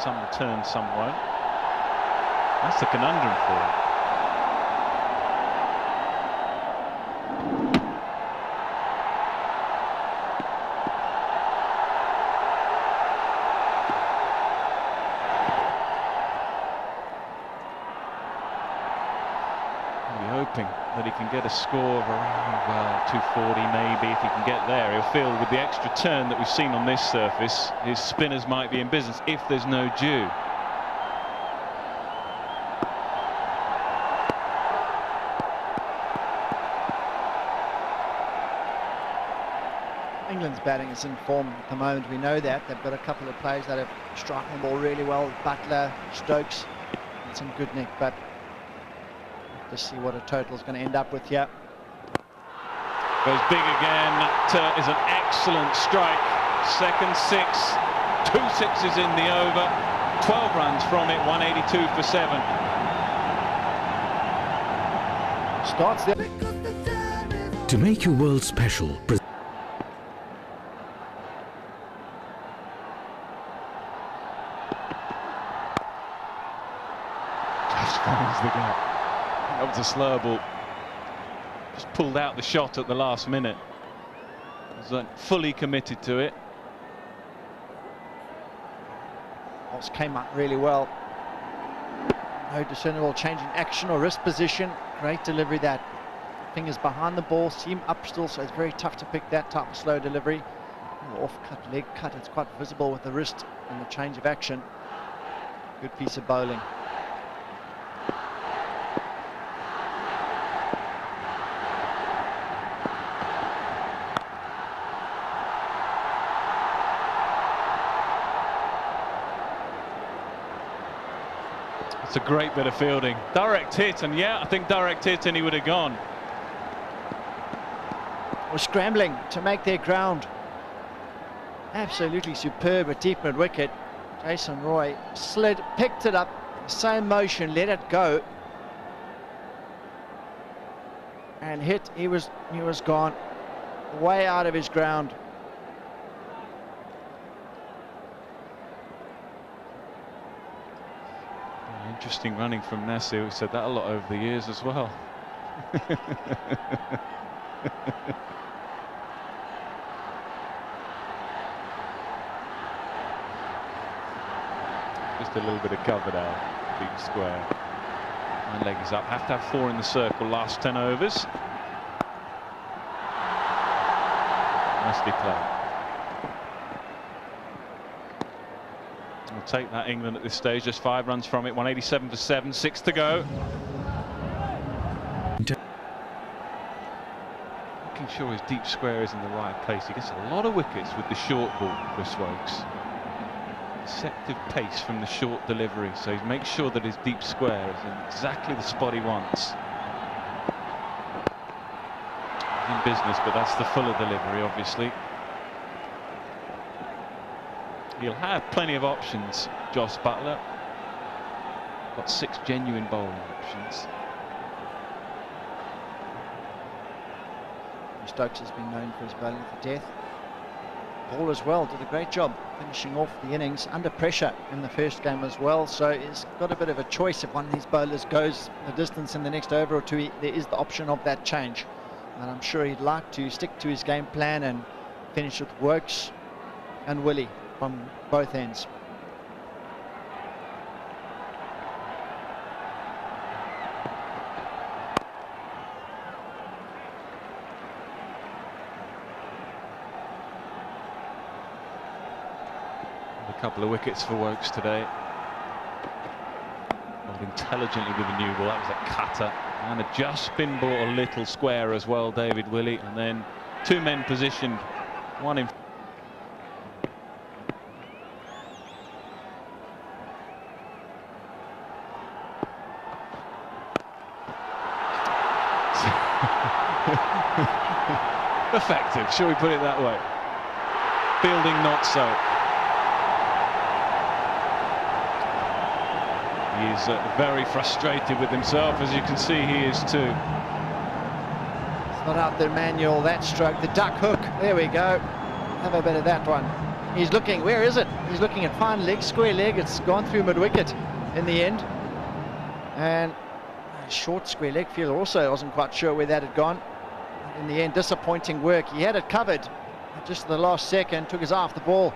Some return, some won't. That's the conundrum for it. Hoping that he can get a score of around, well, 240 maybe. If he can get there, he'll feel with the extra turn that we've seen on this surface, his spinners might be in business if there's no dew. England's batting is in form at the moment, we know that. They've got a couple of players that have struck the ball really well, Butler, Stokes, and some good nick, but to see what a total is going to end up with here. Goes big again. That is an excellent strike. Second six, 2 sixes in the over, 12 runs from it, 182 for 7. Starts there. To make your world special, just finds the gap. That was a slow ball. Just pulled out the shot at the last minute. Was fully committed to it. Balls came up really well. No discernible change in action or wrist position. Great delivery. That fingers behind the ball, seam up still, so it's very tough to pick that type of slow delivery. Off cut, leg cut. It's quite visible with the wrist and the change of action. Good piece of bowling. It's a great bit of fielding. Direct hit, and yeah, I think direct hit and he would have gone. We're scrambling to make their ground. Absolutely superb at deep mid wicket. Jason Roy slid, picked it up, same motion, let it go. And hit, he was gone. Way out of his ground. Interesting running from Nasir. We said that a lot over the years as well. Just a little bit of cover now. Deep square. One leg is up. Have to have 4 in the circle. Last 10 overs. Nicely played. We'll take that, England, at this stage. Just 5 runs from it, 187 for 7, 6 to go. Making sure his deep square is in the right place. He gets a lot of wickets with the short ball, Chris Wokes. Deceptive pace from the short delivery, so he makes sure that his deep square is in exactly the spot he wants. He's in business, but that's the fuller delivery, obviously. He'll have plenty of options, Joss Butler. Got 6 genuine bowling options. Stokes has been known for his bowling for death. Ball as well, did a great job finishing off the innings under pressure in the first game as well, so he's got a bit of a choice. If one of these bowlers goes the distance in the next over or two, there is the option of that change. And I'm sure he'd like to stick to his game plan and finish with Wokes and Willie from both ends. A couple of wickets for Wokes today. Bowled intelligently with the new ball. That was a cutter and a just spin ball, a little square as well, David Willey, and then 2 men positioned, one in. Effective, shall we put it that way? Fielding not so. He's very frustrated with himself, as you can see he is too. It's not out there, Manuel, that stroke, the duck hook, there we go. Have a bit of that one. He's looking, where is it? He's looking at fine leg, square leg. It's gone through mid-wicket in the end. And a short square leg fielder also wasn't quite sure where that had gone. In the end, disappointing work. He had it covered just the last second, took his eye off the ball.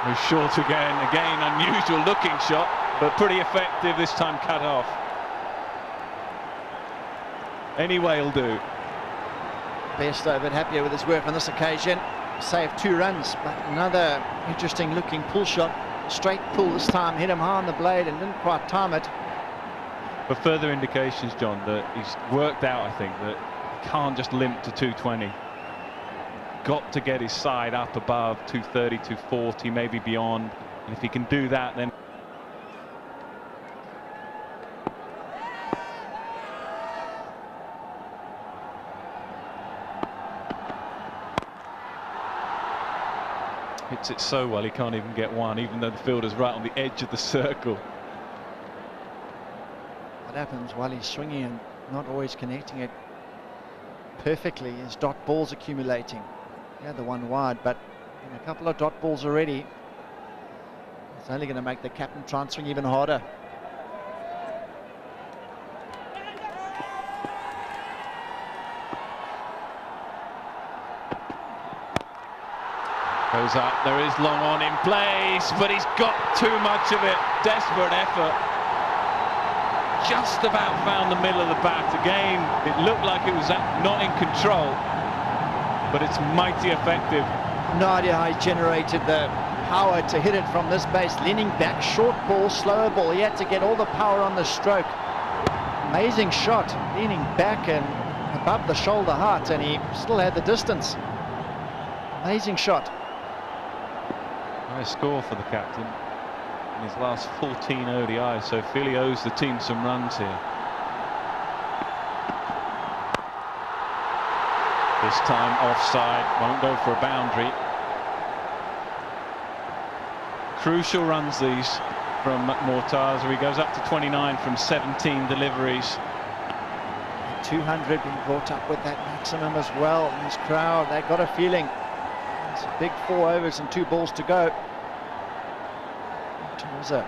He's short again, unusual looking shot, but pretty effective this time, cut off. Anyway, will do. Bairstow a bit happier with his work on this occasion. Saved 2 runs, but another interesting looking pull shot. Straight pull this time, hit him high on the blade and didn't quite time it. But further indications, John, that he's worked out, I think, that he can't just limp to 220. Got to get his side up above 230, 240, maybe beyond. And if he can do that, then hits it so well he can't even get one, even though the fielder's right on the edge of the circle. What happens while he's swinging and not always connecting it perfectly is dot balls accumulating. Yeah, the one wide, but in a couple of dot balls already. It's only going to make the captain try and swing even harder. Goes up, there is long on in place, but he's got too much of it. Desperate effort. Just about found the middle of the bat. Again, it looked like it was not in control, but it's mighty effective. No idea how he generated the power to hit it from this base. Leaning back, short ball, slower ball. He had to get all the power on the stroke. Amazing shot, leaning back and above the shoulder height, and he still had the distance. Amazing shot. Nice score for the captain in his last 14 ODIs, so feel he owes the team some runs here. This time offside, won't go for a boundary. Crucial runs these from Mortaza. He goes up to 29 from 17 deliveries. 200 being brought up with that maximum as well. And this crowd, they got a feeling. It's a big 4 overs and 2 balls to go. Mortaza,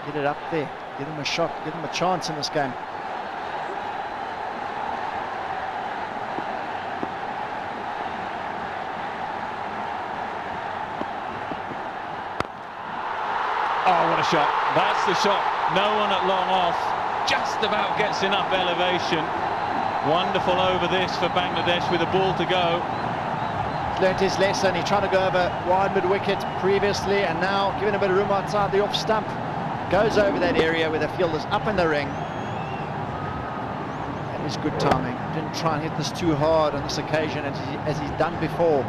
get it up there. Give him a shot, give him a chance in this game. Oh, what a shot. That's the shot. No one at long off. Just about gets enough elevation. Wonderful over this for Bangladesh with a ball to go. Learned his lesson. He tried to go over wide mid-wicket previously, and now given a bit of room outside the off stump. Goes over that area where the fielder's up in the ring. That is good timing. Didn't try and hit this too hard on this occasion as he's done before.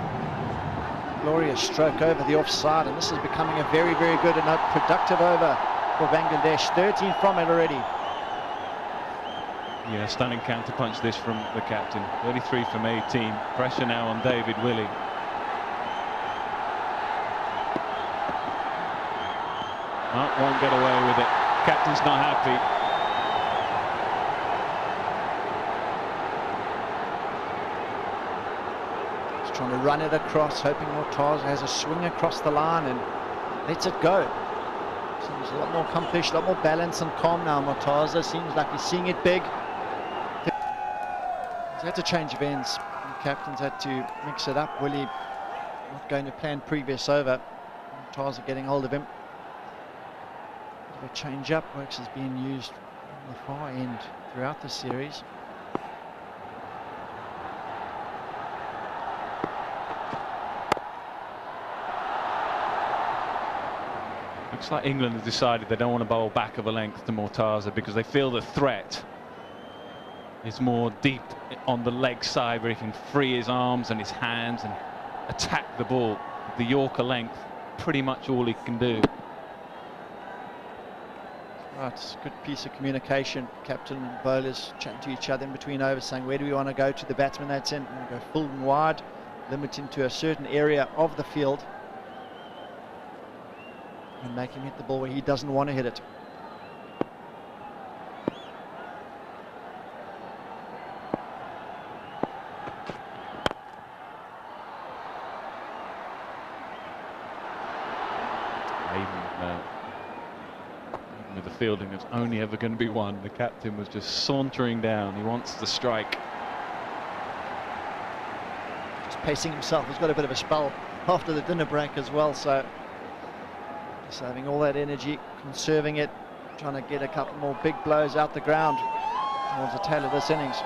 Glorious stroke over the offside, and this is becoming a very, very good and a productive over for Bangladesh. 13 from it already. Yeah, stunning counter-punch this from the captain. 33 from 18. Pressure now on David Willey. Oh, won't get away with it. Captain's not happy. He's trying to run it across, hoping Mortaza has a swing across the line and lets it go. Seems a lot more accomplished, a lot more balance and calm now. Mortaza seems like he's seeing it big. He's had to change of ends. The captain's had to mix it up. Willie not going to plan previous over. Mortaza getting hold of him. A change up works is being used on the far end throughout the series. Looks like England have decided they don't want to bowl back of a length to Mortaza because they feel the threat is more deep on the leg side, where he can free his arms and his hands and attack the ball. The Yorker length, pretty much all he can do. Right, it's a good piece of communication. Captain and bowlers chatting to each other in between overs, saying where do we want to go to the batsman that's in. We want to go full and wide, limit him to a certain area of the field, and make him hit the ball where he doesn't want to hit it. with the fielding, there's only ever going to be one. The captain was just sauntering down. He wants the strike. Just pacing himself. He's got a bit of a spell after the dinner break as well, so just having all that energy, conserving it, trying to get a couple more big blows out the ground towards the tail of this innings.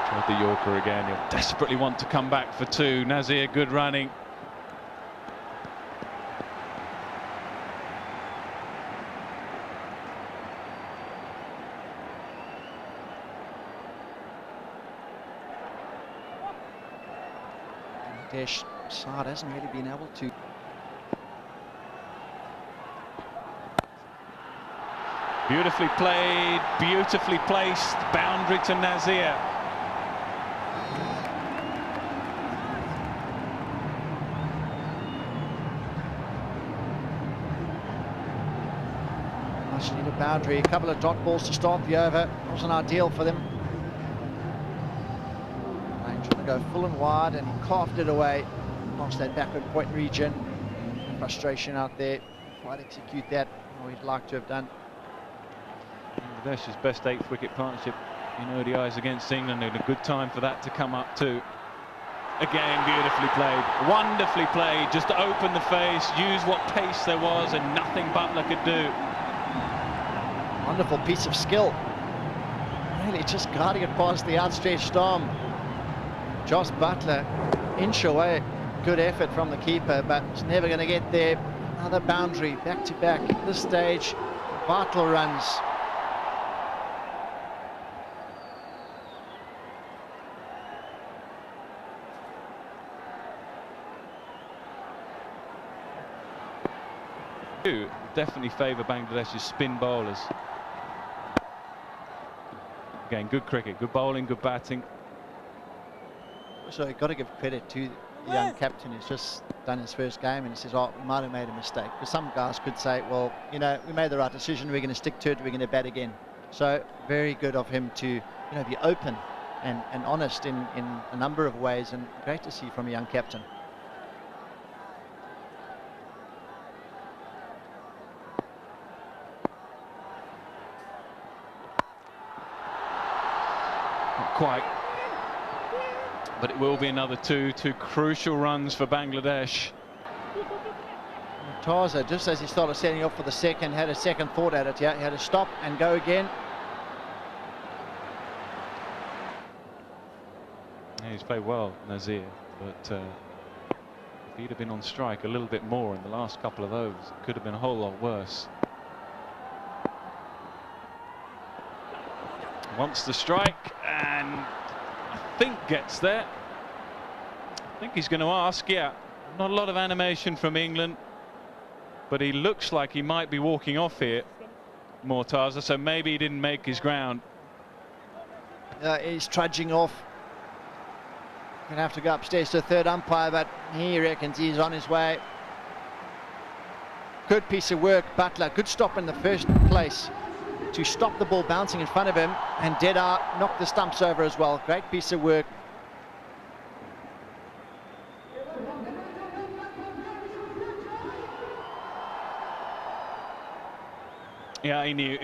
Tried the Yorker again. He'll desperately want to come back for two. Nazir, good running. Bangladesh side hasn't really been able to. Beautifully played, beautifully placed, boundary to Nazir. Much needed boundary, a couple of dot balls to start the over. Wasn't ideal for them. Trying to go full and wide, and he carved it away past that backward point region. Frustration out there. Quite execute that how he'd like to have done. Bangladesh's best 8th wicket partnership in ODIs against England, and a good time for that to come up too. Again, beautifully played, wonderfully played, just to open the face, use what pace there was, and nothing Butler could do. Wonderful piece of skill. Really just guarding it past the outstretched arm. Joss Butler, inch away. Good effort from the keeper, but it's never going to get there. Another boundary, back to back. At this stage, vital runs. Definitely favour Bangladesh's spin bowlers. Again, good cricket, good bowling, good batting. So you've got to give credit to the young captain who's just done his first game, and he says, oh, we might have made a mistake. Because some guys could say, well, you know, we made the right decision, we're going to stick to it, we're going to bat again. So very good of him to, you know, be open and honest in a number of ways, and great to see from a young captain. Not quite, but it will be another two crucial runs for Bangladesh. Taza, just as he started setting off for the second, had a second thought at it. Yeah, he had to stop and go again. Yeah, he's played well, Nazir, but if he'd have been on strike a little bit more in the last couple of overs, it could have been a whole lot worse. Wants the strike, and I think gets there. I think he's going to ask, yeah. Not a lot of animation from England, but he looks like he might be walking off here, Mortaza, so maybe he didn't make his ground. He's trudging off. Gonna have to go upstairs to the third umpire, but he reckons he's on his way. Good piece of work, Butler. Good stop in the first place to stop the ball bouncing in front of him, and Dead-Eye knocked the stumps over as well. Great piece of work. Yeah, he knew.